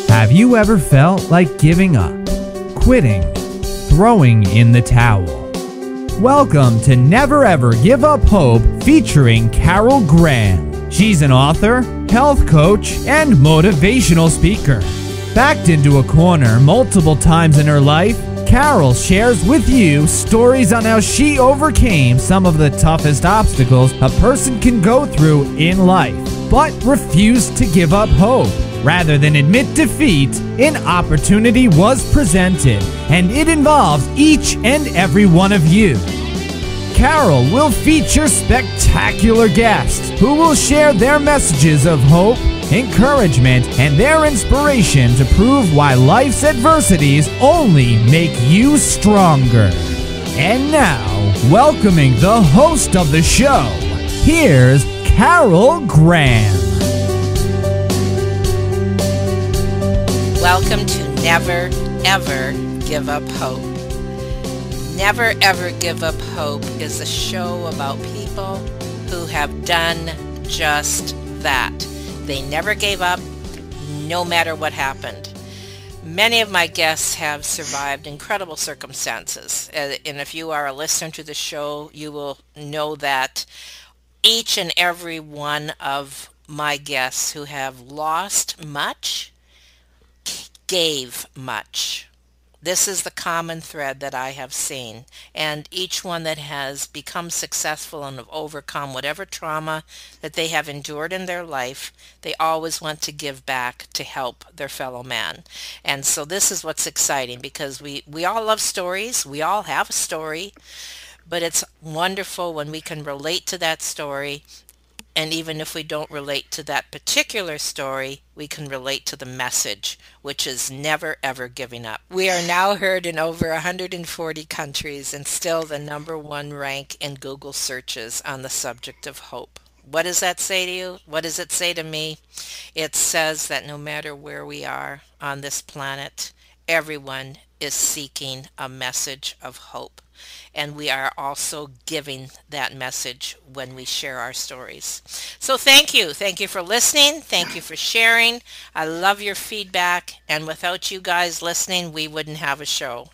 Have you ever felt like giving up, quitting, throwing in the towel? Welcome to Never Ever Give Up Hope featuring Carol Graham. She's an author, health coach, and motivational speaker. Backed into a corner multiple times in her life, Carol shares with you stories on how she overcame some of the toughest obstacles a person can go through in life, but refused to give up hope. Rather than admit defeat, an opportunity was presented, and it involves each and every one of you. Carol will feature spectacular guests who will share their messages of hope, encouragement, and their inspiration to prove why life's adversities only make you stronger. And now, welcoming the host of the show, here's Carol Graham. Welcome to Never Ever Give Up Hope. Never Ever Give Up Hope is a show about people who have done just that. They never gave up, no matter what happened. Many of my guests have survived incredible circumstances. And if you are a listener to the show, you will know that each and every one of my guests who have lost much gave much. This is the common thread that I have seen, and each one that has become successful and have overcome whatever trauma that they have endured in their life, they always want to give back to help their fellow man. And so this is what's exciting, because we all love stories. We all have a story, but it's wonderful when we can relate to that story. And even if we don't relate to that particular story, we can relate to the message, which is never, ever giving up. We are now heard in over 140 countries and still the #1 rank in Google searches on the subject of hope. What does that say to you? What does it say to me? It says that no matter where we are on this planet, everyone is seeking a message of hope. And we are also giving that message when we share our stories. So thank you. Thank you for listening. Thank you for sharing. I love your feedback. And without you guys listening, we wouldn't have a show.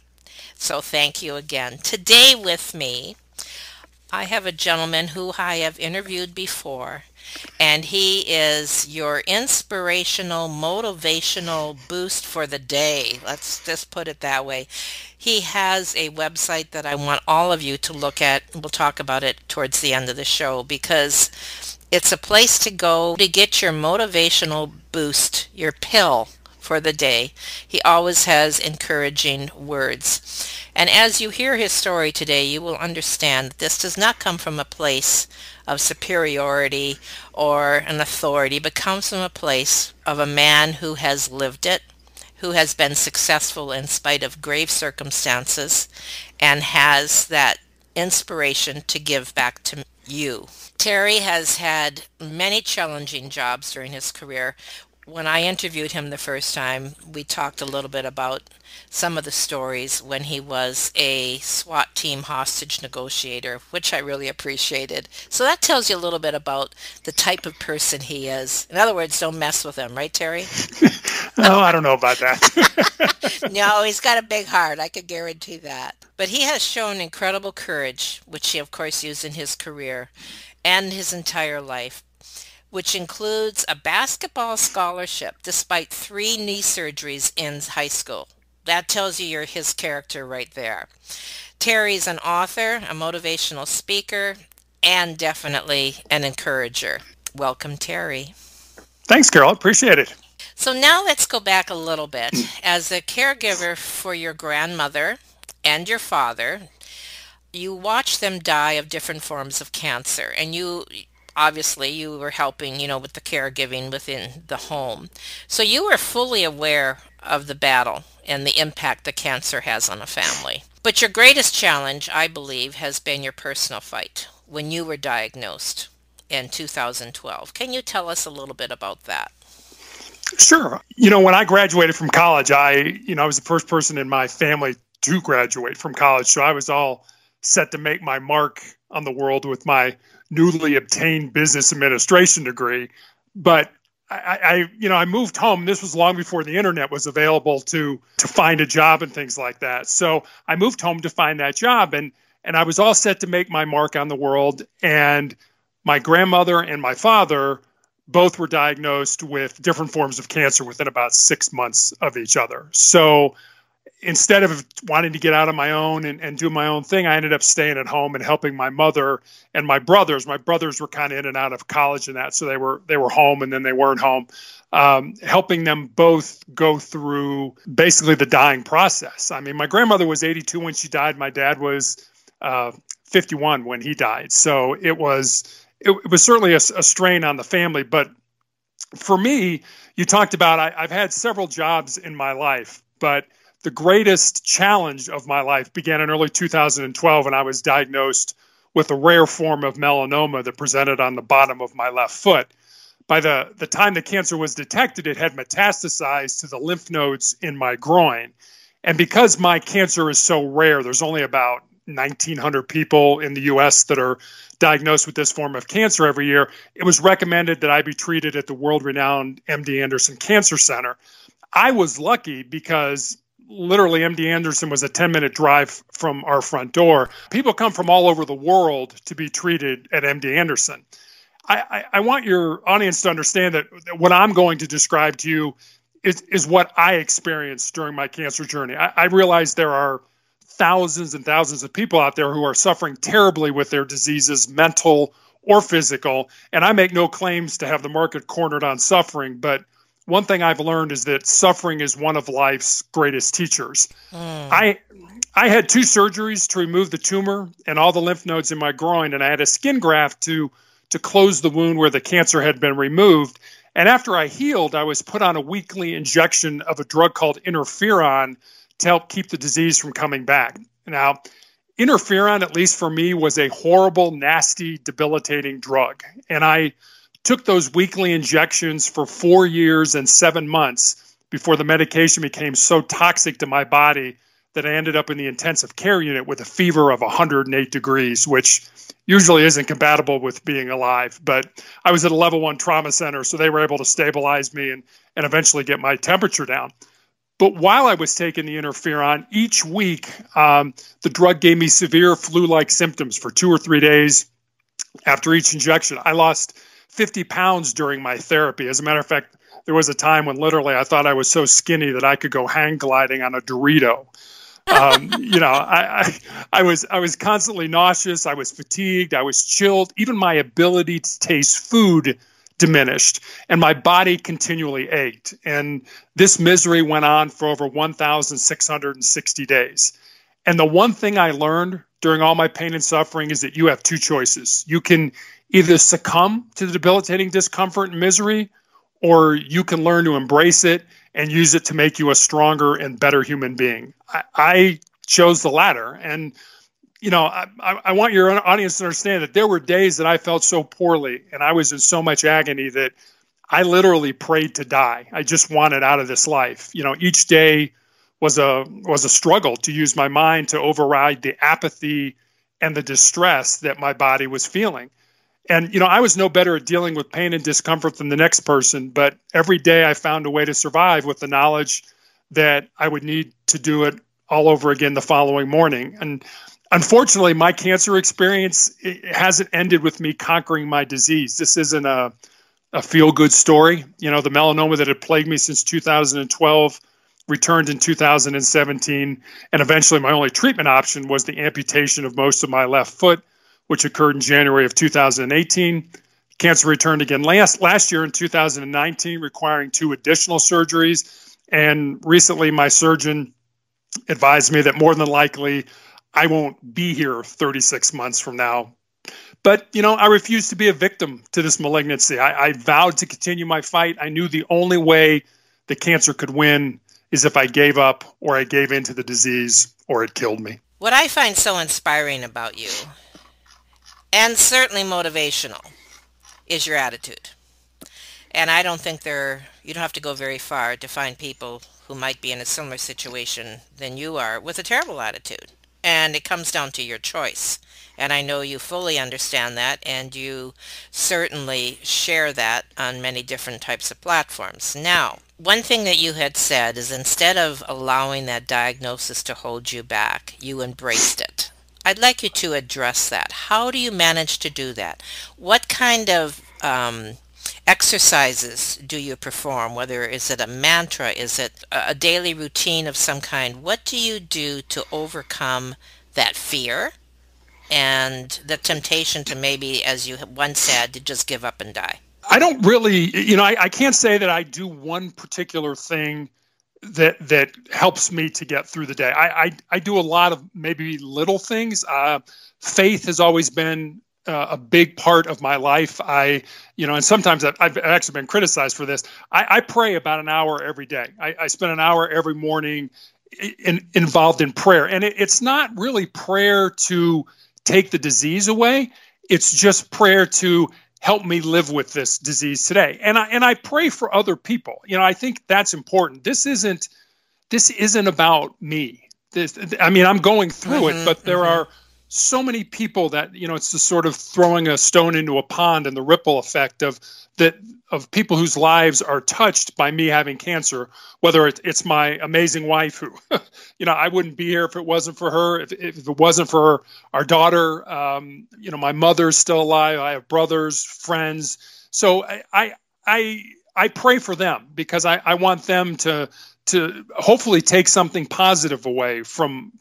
So thank you again. Today with me, I have a gentleman who I have interviewed before, and he is your inspirational, motivational boost for the day. Let's just put it that way. He has a website that I want all of you to look at. We'll talk about it towards the end of the show, because it's a place to go to get your motivational boost, your pill for the day. He always has encouraging words. And as you hear his story today, you will understand that this does not come from a place of superiority or an authority, but comes from a place of a man who has lived it, who has been successful in spite of grave circumstances, and has that inspiration to give back to you. Terry has had many challenging jobs during his career. When I interviewed him the first time, we talked a little bit about some of the stories when he was a SWAT team hostage negotiator, which I really appreciated. So that tells you a little bit about the type of person he is. In other words, don't mess with him, right, Terry? Oh, I don't know about that. No, he's got a big heart. I could guarantee that. But he has shown incredible courage, which he, of course, used in his career and his entire life, which includes a basketball scholarship despite 3 knee surgeries in high school. That tells you you're his character right there. Terry's an author, a motivational speaker, and definitely an encourager. Welcome, Terry. Thanks, Carol. Appreciate it. So now let's go back a little bit. As a caregiver for your grandmother and your father, you watched them die of different forms of cancer, and obviously you were helping, with the caregiving within the home. So you were fully aware of the battle and the impact the cancer has on a family. But your greatest challenge, I believe, has been your personal fight when you were diagnosed in 2012. Can you tell us a little bit about that? Sure. When I graduated from college, I was the first person in my family to graduate from college. So I was all set to make my mark on the world with my newly obtained business administration degree. But I moved home. This was long before the internet was available to find a job and things like that. So I moved home to find that job, and I was all set to make my mark on the world. And my grandmother and my father both were diagnosed with different forms of cancer within about 6 months of each other. So instead of wanting to get out on my own and do my own thing, I ended up staying at home and helping my mother and my brothers. My brothers were kind of in and out of college and that, so they were home and then they weren't home, helping them both go through basically the dying process. I mean, my grandmother was 82 when she died. My dad was 51 when he died. So it was certainly a strain on the family. But for me, you talked about I've had several jobs in my life, but the greatest challenge of my life began in early 2012 when I was diagnosed with a rare form of melanoma that presented on the bottom of my left foot. By the time the cancer was detected, it had metastasized to the lymph nodes in my groin. And because my cancer is so rare, there's only about 1,900 people in the U.S. that are diagnosed with this form of cancer every year. It was recommended that I be treated at the world-renowned MD Anderson Cancer Center. I was lucky because literally MD Anderson was a 10-minute drive from our front door. People come from all over the world to be treated at MD Anderson. I want your audience to understand that what I'm going to describe to you is what I experienced during my cancer journey. I realize there are thousands and thousands of people out there who are suffering terribly with their diseases, mental or physical, and I make no claims to have the market cornered on suffering, but one thing I've learned is that suffering is one of life's greatest teachers. I had 2 surgeries to remove the tumor and all the lymph nodes in my groin, and I had a skin graft to close the wound where the cancer had been removed. And after I healed, I was put on a weekly injection of a drug called interferon to help keep the disease from coming back. Now, interferon, at least for me, was a horrible, nasty, debilitating drug. And I took those weekly injections for 4 years and 7 months before the medication became so toxic to my body that I ended up in the intensive care unit with a fever of 108 degrees, which usually isn't compatible with being alive. But I was at a level 1 trauma center, so they were able to stabilize me and eventually get my temperature down. But while I was taking the interferon, each week, the drug gave me severe flu-like symptoms for 2 or 3 days after each injection. I lost 50 pounds during my therapy. As a matter of fact, there was a time when literally I thought I was so skinny that I could go hang gliding on a Dorito. I was constantly nauseous. I was fatigued. I was chilled. Even my ability to taste food diminished, and my body continually ached. And this misery went on for over 1,660 days. And the one thing I learned during all my pain and suffering is that you have 2 choices. You can either succumb to the debilitating discomfort and misery, or you can learn to embrace it and use it to make you a stronger and better human being. I chose the latter. And, I want your audience to understand that there were days that I felt so poorly and I was in so much agony that I literally prayed to die. I just wanted out of this life. Each day was a struggle to use my mind to override the apathy and the distress that my body was feeling. And, I was no better at dealing with pain and discomfort than the next person, but every day I found a way to survive with the knowledge that I would need to do it all over again the following morning. And unfortunately, my cancer experience hasn't ended with me conquering my disease. This isn't a feel-good story. The melanoma that had plagued me since 2012 returned in 2017, and eventually my only treatment option was the amputation of most of my left foot, which occurred in January of 2018. Cancer returned again last year in 2019, requiring 2 additional surgeries. And recently, my surgeon advised me that more than likely, I won't be here 36 months from now. But, I refused to be a victim to this malignancy. I vowed to continue my fight. I knew the only way the cancer could win is if I gave up or I gave in to the disease or it killed me. What I find so inspiring about you, and certainly motivational, is your attitude. And I don't think you don't have to go very far to find people who might be in a similar situation than you are with a terrible attitude. And it comes down to your choice. And I know you fully understand that, and you certainly share that on many different types of platforms. Now, one thing that you had said is instead of allowing that diagnosis to hold you back, you embraced it. I'd like you to address that. How do you manage to do that? What kind of exercises do you perform? Whether is it a mantra, is it a daily routine of some kind? What do you do to overcome that fear and the temptation to maybe, as you once said, to just give up and die? I don't really, I can't say that I do one particular thing that helps me to get through the day. I do a lot of maybe little things. Faith has always been a big part of my life. And sometimes I've actually been criticized for this. I pray about an hour every day. I spend an hour every morning involved in prayer. And it's not really prayer to take the disease away. It's just prayer to help me live with this disease today. And I pray for other people. I think that's important. This isn't about me. I'm going through it, but there are so many people that, it's just sort of throwing a stone into a pond and the ripple effect of people whose lives are touched by me having cancer, whether it's my amazing wife who, I wouldn't be here if it wasn't for her, if it wasn't for our daughter, my mother's still alive. I have brothers, friends. So I pray for them because I want them to hopefully take something positive away from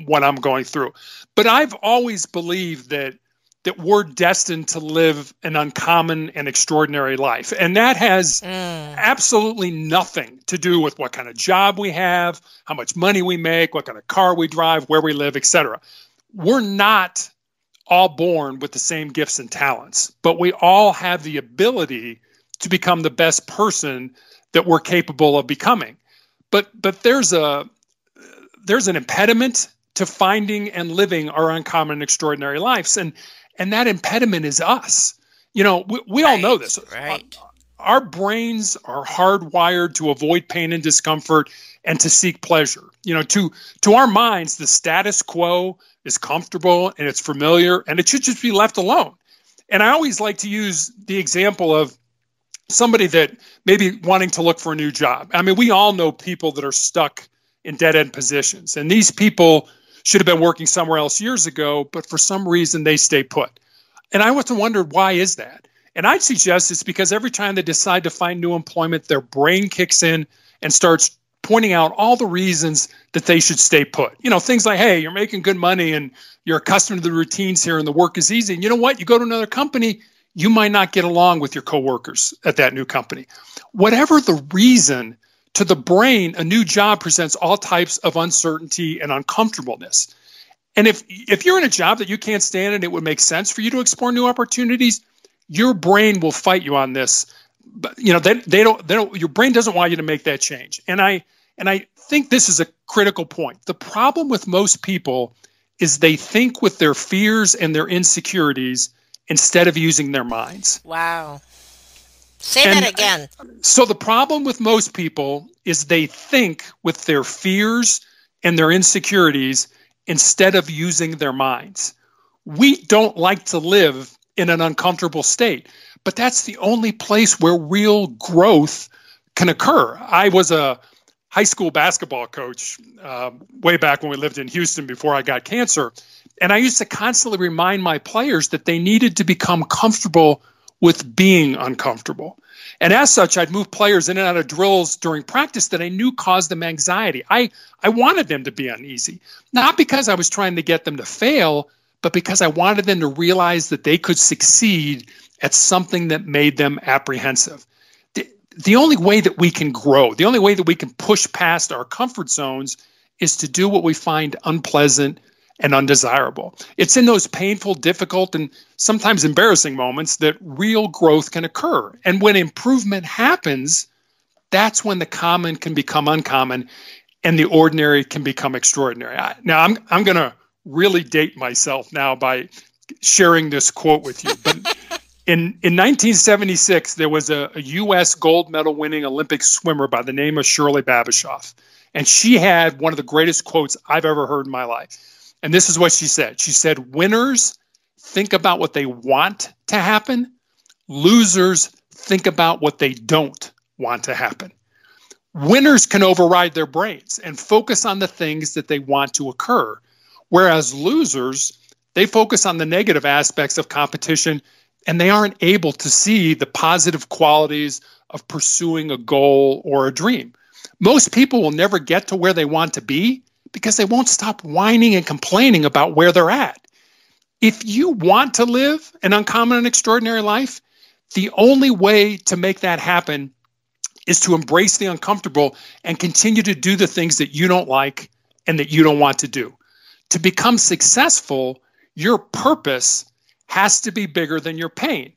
what I'm going through. But I've always believed that we're destined to live an uncommon and extraordinary life. And that has absolutely nothing to do with what kind of job we have, how much money we make, what kind of car we drive, where we live, etc. We're not all born with the same gifts and talents, but we all have the ability to become the best person that we're capable of becoming. But there's an impediment to finding and living our uncommon and extraordinary lives. And that impediment is us. We all know this. Right. Our brains are hardwired to avoid pain and discomfort and to seek pleasure. To our minds, the status quo is comfortable and it's familiar and it should just be left alone. And I always like to use the example of somebody that maybe wanting to look for a new job. We all know people that are stuck in dead-end positions. And these people should have been working somewhere else years ago, but for some reason they stay put. And I often wondered, why is that? And I'd suggest it's because every time they decide to find new employment, their brain kicks in and starts pointing out all the reasons that they should stay put. Things like, hey, you're making good money and you're accustomed to the routines here and the work is easy. And you know what? You go to another company, you might not get along with your coworkers at that new company. Whatever the reason, to the brain, a new job presents all types of uncertainty and uncomfortableness. And if you're in a job that you can't stand and it would make sense for you to explore new opportunities, your brain will fight you on this. But they don't. Your brain doesn't want you to make that change. And I think this is a critical point. The problem with most people is they think with their fears and their insecurities instead of using their minds. Wow. Say that again. So the problem with most people is they think with their fears and their insecurities instead of using their minds. We don't like to live in an uncomfortable state, but that's the only place where real growth can occur. I was a high school basketball coach way back when we lived in Houston before I got cancer. And I used to constantly remind my players that they needed to become comfortable with being uncomfortable. And as such, I'd move players in and out of drills during practice that I knew caused them anxiety. I wanted them to be uneasy, not because I was trying to get them to fail, but because I wanted them to realize that they could succeed at something that made them apprehensive. The only way that we can grow, the only way that we can push past our comfort zones is to do what we find unpleasant and undesirable. It's in those painful, difficult, and sometimes embarrassing moments that real growth can occur. And when improvement happens, that's when the common can become uncommon and the ordinary can become extraordinary. Now, I'm going to really date myself now by sharing this quote with you. But in 1976, there was a U.S. gold medal winning Olympic swimmer by the name of Shirley Babashoff. And she had one of the greatest quotes I've ever heard in my life. And this is what she said. She said, winners think about what they want to happen. Losers think about what they don't want to happen. Winners can override their brains and focus on the things that they want to occur, whereas losers, they focus on the negative aspects of competition and they aren't able to see the positive qualities of pursuing a goal or a dream. Most people will never get to where they want to be because they won't stop whining and complaining about where they're at. If you want to live an uncommon and extraordinary life, the only way to make that happen is to embrace the uncomfortable and continue to do the things that you don't like and that you don't want to do. To become successful, your purpose has to be bigger than your pain.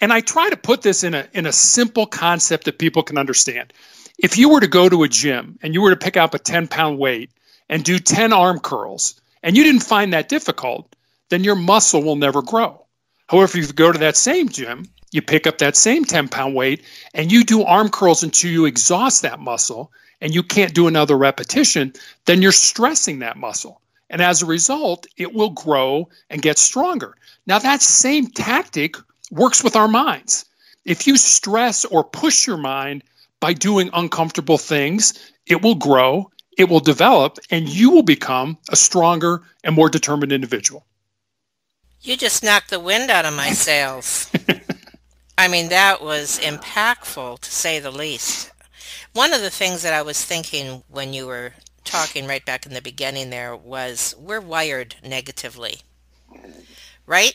And I try to put this in a simple concept that people can understand. If you were to go to a gym and you were to pick up a 10-pound weight and do 10 arm curls, and you didn't find that difficult, then your muscle will never grow. However, if you go to that same gym, you pick up that same 10-pound weight and you do arm curls until you exhaust that muscle and you can't do another repetition, then you're stressing that muscle. And as a result, it will grow and get stronger. Now, that same tactic works with our minds. If you stress or push your mind by doing uncomfortable things, it will grow, it will develop, and you will become a stronger and more determined individual. You just knocked the wind out of my sails. I mean, that was impactful, to say the least. One of the things that I was thinking when you were talking right back in the beginning there was we're wired negatively, right?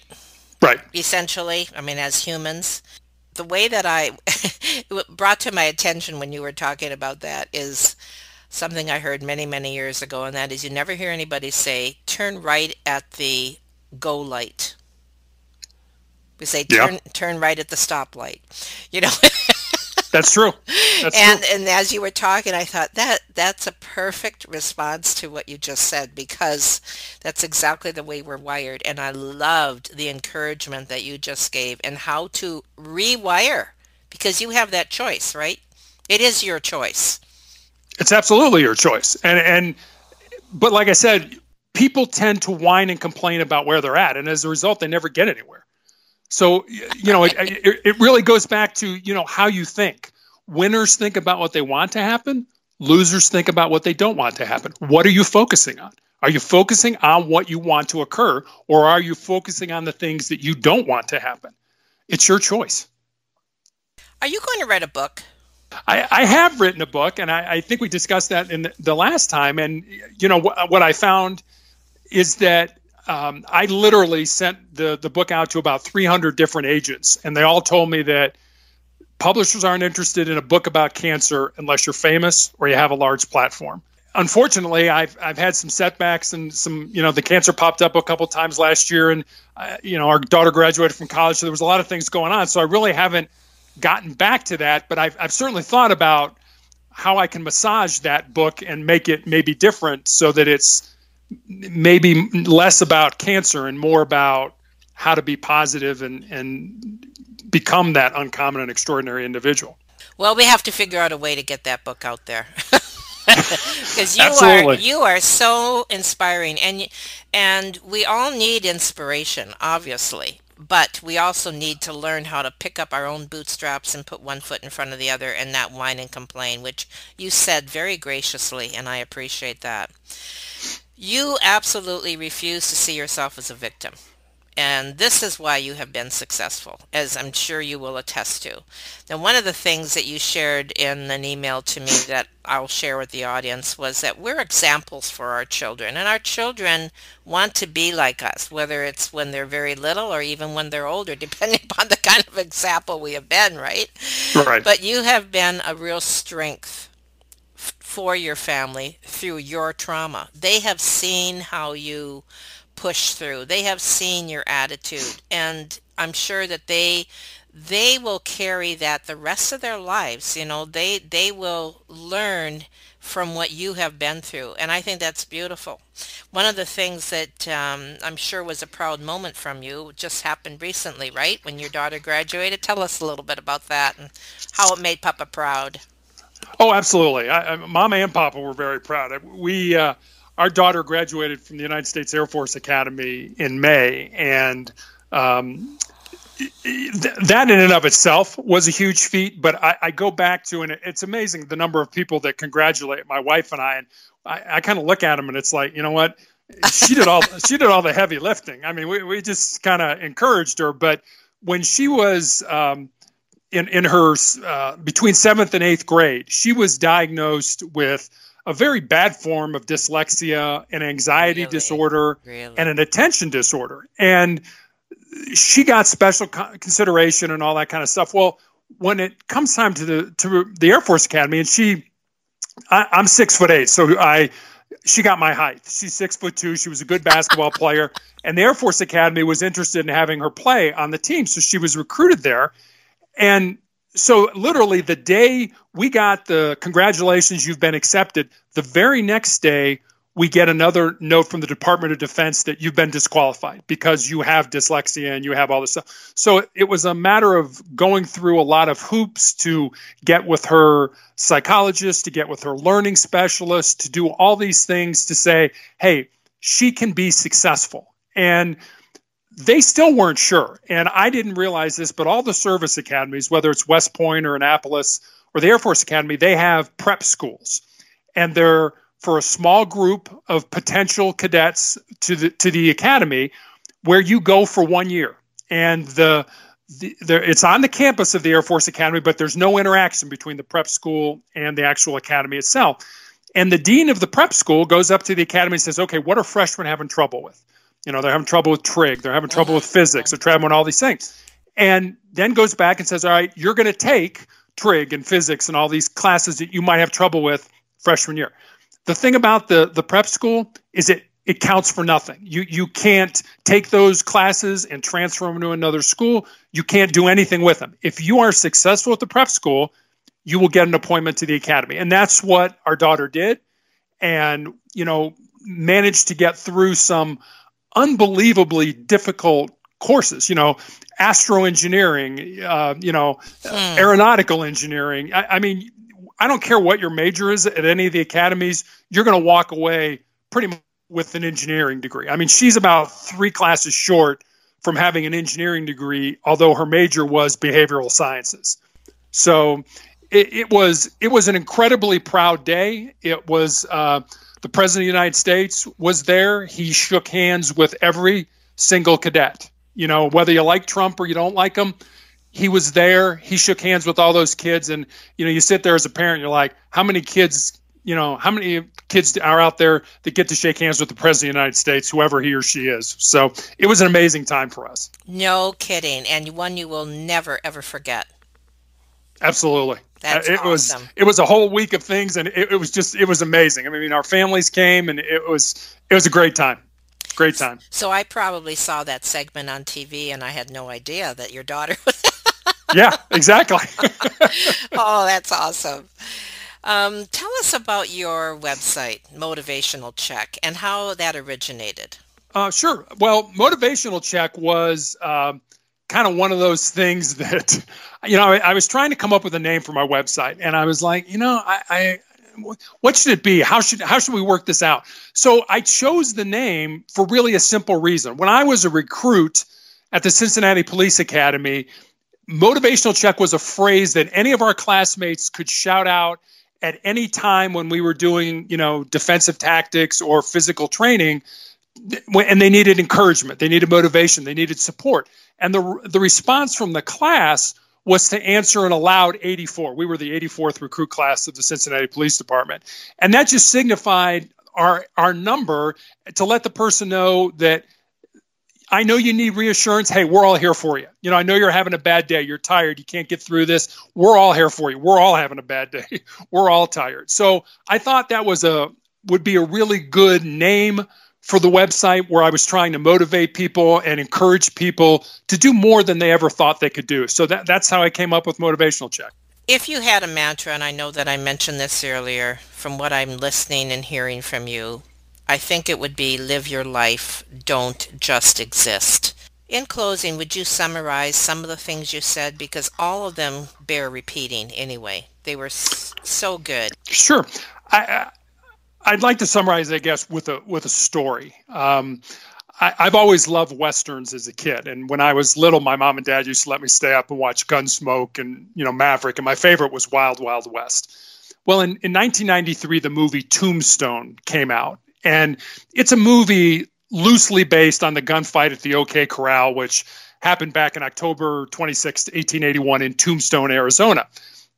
Right. Essentially, I mean, as humans. The way that it brought to my attention when you were talking about that is something I heard many, many years ago, and that is you never hear anybody say, turn right at the go light. We say turn right at the stoplight. You know. That's true. And as you were talking, I thought that's a perfect response to what you just said, because that's exactly the way we're wired. And I loved the encouragement that you just gave and how to rewire, because you have that choice, right? It is your choice. It's absolutely your choice. But like I said, people tend to whine and complain about where they're at, and as a result, they never get anywhere. So, it really goes back to, how you think. Winners think about what they want to happen. Losers think about what they don't want to happen. What are you focusing on? Are you focusing on what you want to occur, or are you focusing on the things that you don't want to happen? It's your choice. Are you going to write a book? I have written a book, and I think we discussed that in the last time. And, what I found is that I literally sent the book out to about 300 different agents, and they all told me that publishers aren't interested in a book about cancer unless you're famous or you have a large platform. Unfortunately, I've had some setbacks, and some, the cancer popped up a couple times last year, and our daughter graduated from college, so there was a lot of things going on. So I really haven't gotten back to that, but I've certainly thought about how I can massage that book and make it maybe different, so that it's maybe less about cancer and more about how to be positive and become that uncommon and extraordinary individual. Well, we have to figure out a way to get that book out there. Because you are so inspiring, and we all need inspiration, obviously, but we also need to learn how to pick up our own bootstraps and put one foot in front of the other and not whine and complain, which you said very graciously, and I appreciate that. You absolutely refuse to see yourself as a victim. And this is why you have been successful, as I'm sure you will attest to. Now, one of the things that you shared in an email to me that I'll share with the audience was that we're examples for our children. And our children want to be like us, whether it's when they're very little or even when they're older, depending upon the kind of example we have been, right? Right. But you have been a real strength for your family through your trauma. They have seen how you push through. They have seen your attitude, and I'm sure that they will carry that the rest of their lives. They will learn from what you have been through, and I think that's beautiful. One of the things that I'm sure was a proud moment from you just happened recently, right? When your daughter graduated. Tell us a little bit about that and how it made Papa proud. Oh, absolutely. Mama and Papa were very proud. our daughter graduated from the United States Air Force Academy in May, and that in and of itself was a huge feat. But I go back to, and it's amazing the number of people that congratulate my wife and I. And I kind of look at them, and it's like, you know what? She did all the heavy lifting. I mean, we just kind of encouraged her. But when she was in her between 7th and 8th grade, she was diagnosed with a very bad form of dyslexia, an anxiety disorder, and an attention disorder. And she got special consideration and all that kind of stuff. Well, when it comes time to the Air Force Academy, and I'm 6'8", so she got my height. She's 6'2". She was a good basketball player, and the Air Force Academy was interested in having her play on the team, so she was recruited there. And so literally the day we got the congratulations, you've been accepted, the very next day we get another note from the Department of Defense that you've been disqualified because you have dyslexia and you have all this stuff. So it was a matter of going through a lot of hoops to get with her psychologist, to get with her learning specialist, to do all these things to say, hey, she can be successful. And they still weren't sure. And I didn't realize this, but all the service academies, whether it's West Point or Annapolis or the Air Force Academy, they have prep schools. And they're for a small group of potential cadets to the academy, where you go for 1 year. And it's on the campus of the Air Force Academy, but there's no interaction between the prep school and the actual academy itself. And the dean of the prep school goes up to the academy and says, okay, what are freshmen having trouble with? You know, they're having trouble with trig, they're having trouble with physics, they're traveling with all these things. And then goes back and says, all right, you're going to take trig and physics and all these classes that you might have trouble with freshman year. The thing about the prep school is it counts for nothing. You can't take those classes and transfer them to another school. You can't do anything with them. If you are successful at the prep school, you will get an appointment to the academy. And that's what our daughter did, and, you know, managed to get through some unbelievably difficult courses, you know, astroengineering, aeronautical engineering. I mean, I don't care what your major is at any of the academies, you're going to walk away pretty much with an engineering degree. I mean, she's about 3 classes short from having an engineering degree, although her major was behavioral sciences. So it was an incredibly proud day. It was the President of the United States was there. He shook hands with every single cadet. You know, whether you like Trump or you don't like him, he was there. He shook hands with all those kids. And, you know, you sit there as a parent, you're like, how many kids are out there that get to shake hands with the President of the United States, whoever he or she is? So it was an amazing time for us. No kidding. And one you will never, ever forget. Absolutely. That's awesome. It was a whole week of things, and it was amazing. I mean, our families came, and it was a great time. Great time. So I probably saw that segment on TV, and I had no idea that your daughter was. Yeah, exactly. Oh, that's awesome. Tell us about your website, Motivational Check, and how that originated. Sure. Well, Motivational Check was kind of one of those things that, you know, I was trying to come up with a name for my website, and I was like, you know, what should it be? How should we work this out? So I chose the name for really a simple reason. When I was a recruit at the Cincinnati Police Academy, Motivational Check was a phrase that any of our classmates could shout out at any time when we were doing, you know, defensive tactics or physical training, and they needed encouragement, they needed motivation, they needed support. And the response from the class was to answer an aloud 84. We were the 84th recruit class of the Cincinnati Police Department. And that just signified our number to let the person know that, I know you need reassurance. Hey, we're all here for you. You know, I know you're having a bad day. You're tired. You can't get through this. We're all here for you. We're all having a bad day. We're all tired. So I thought that would be a really good name for the website, where I was trying to motivate people and encourage people to do more than they ever thought they could do. So that's how I came up with Motivational Check. If you had a mantra, and I know that I mentioned this earlier, from what I'm listening and hearing from you, I think it would be live your life, don't just exist. In closing, would you summarize some of the things you said? Because all of them bear repeating anyway. They were so good. Sure. I'd like to summarize, I guess, with a story. I've always loved Westerns as a kid. And when I was little, my mom and dad used to let me stay up and watch Gunsmoke and, Maverick. And my favorite was Wild Wild West. Well, in 1993, the movie Tombstone came out. And it's a movie loosely based on the gunfight at the OK Corral, which happened back in October 26, 1881 in Tombstone, Arizona.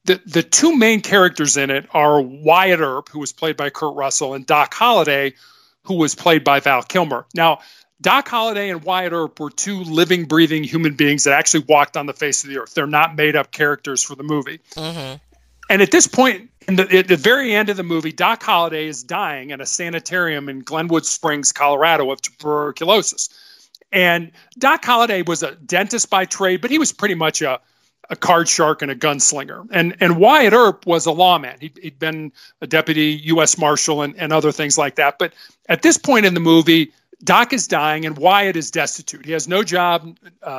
The two main characters in it are Wyatt Earp, who was played by Kurt Russell, and Doc Holliday, who was played by Val Kilmer. Now, Doc Holliday and Wyatt Earp were two living, breathing human beings that actually walked on the face of the earth. They're not made-up characters for the movie. Mm-hmm. And at this point, at the very end of the movie, Doc Holliday is dying in a sanitarium in Glenwood Springs, Colorado, of tuberculosis. And Doc Holliday was a dentist by trade, but he was pretty much a card shark and a gunslinger. And Wyatt Earp was a lawman. He'd been a deputy U.S. Marshal and other things like that. But at this point in the movie, Doc is dying and Wyatt is destitute. He has no job,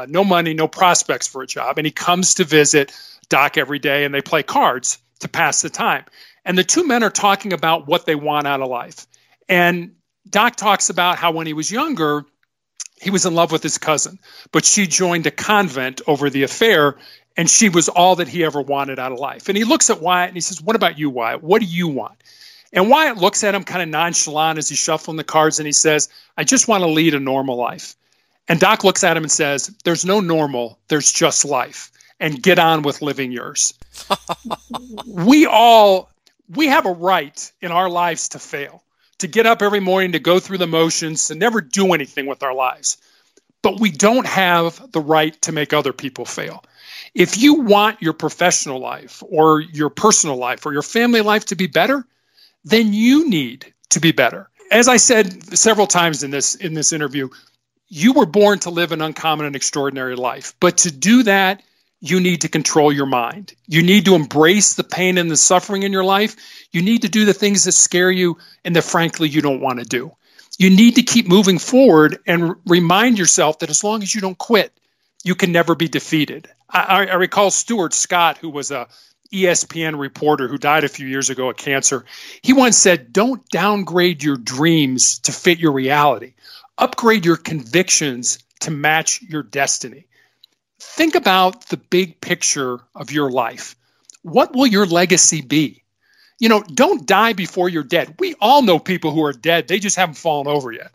no money, no prospects for a job. And he comes to visit Doc every day and they play cards to pass the time. And the two men are talking about what they want out of life. And Doc talks about how when he was younger, he was in love with his cousin, but she joined a convent over the affair, and she was all that he ever wanted out of life. And he looks at Wyatt and he says, "What about you, Wyatt? What do you want?" And Wyatt looks at him kind of nonchalant as he's shuffling the cards, and he says, "I just want to lead a normal life." And Doc looks at him and says, "There's no normal, there's just life, and get on with living yours." We have a right in our lives to fail, to get up every morning, to go through the motions, to never do anything with our lives. But we don't have the right to make other people fail. If you want your professional life or your personal life or your family life to be better, then you need to be better. As I said several times in this interview, you were born to live an uncommon and extraordinary life. But to do that, you need to control your mind. You need to embrace the pain and the suffering in your life. You need to do the things that scare you and that, frankly, you don't want to do. You need to keep moving forward and remind yourself that as long as you don't quit, you can never be defeated. I recall Stuart Scott, who was a ESPN reporter who died a few years ago of cancer. He once said, "Don't downgrade your dreams to fit your reality. Upgrade your convictions to match your destiny." Think about the big picture of your life. What will your legacy be? Don't die before you're dead. We all know people who are dead. They just haven't fallen over yet.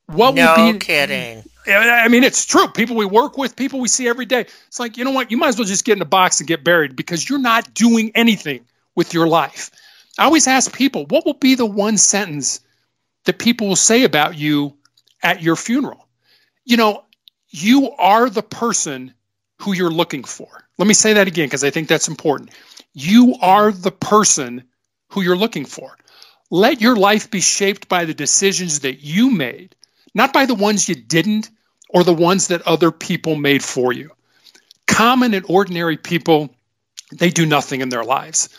No kidding. I mean, it's true. People we work with, people we see every day. It's like, you know what? You might as well just get in a box and get buried because you're not doing anything with your life. I always ask people, what will be the one sentence that people will say about you at your funeral? You are the person who you're looking for. Let me say that again because I think that's important. You are the person who you're looking for. Let your life be shaped by the decisions that you made, not by the ones you didn't or the ones that other people made for you. Common and ordinary people, they do nothing in their lives.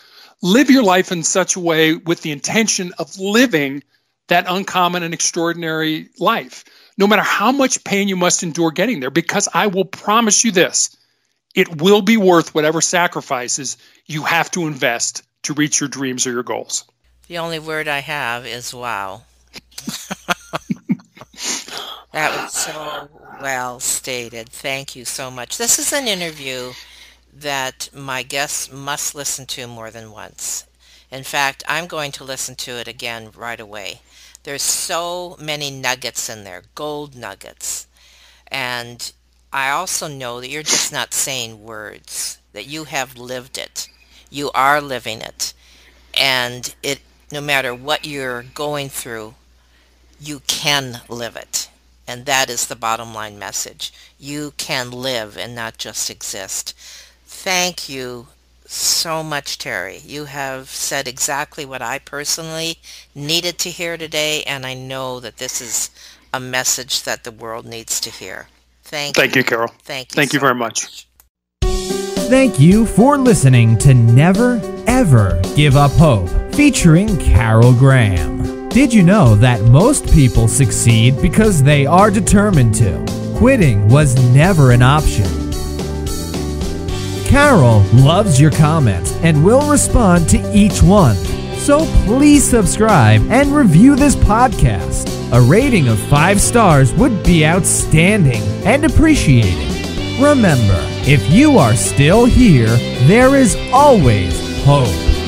Live your life in such a way with the intention of living that uncommon and extraordinary life, no matter how much pain you must endure getting there, because I will promise you this, it will be worth whatever sacrifices you have to invest to reach your dreams or your goals. The only word I have is wow. That was so well stated. Thank you so much. This is an interview that my guests must listen to more than once. In fact, I'm going to listen to it again right away. There's so many nuggets in there, gold nuggets. And I also know that you're just not saying words, that you have lived it. You are living it. And no matter what you're going through, you can live it. And that is the bottom line message. You can live and not just exist. Thank you so much, Terry. You have said exactly what I personally needed to hear today, and I know that this is a message that the world needs to hear. Thank you, Carol. Thank you very much. Thank you for listening to Never Ever Give Up Hope, featuring Carol Graham. Did you know that most people succeed because they are determined to? Quitting was never an option. Carol loves your comments and will respond to each one. So So please subscribe and review this podcast. A rating of 5 stars would be outstanding and appreciated. Remember, if you are still here, there is always hope.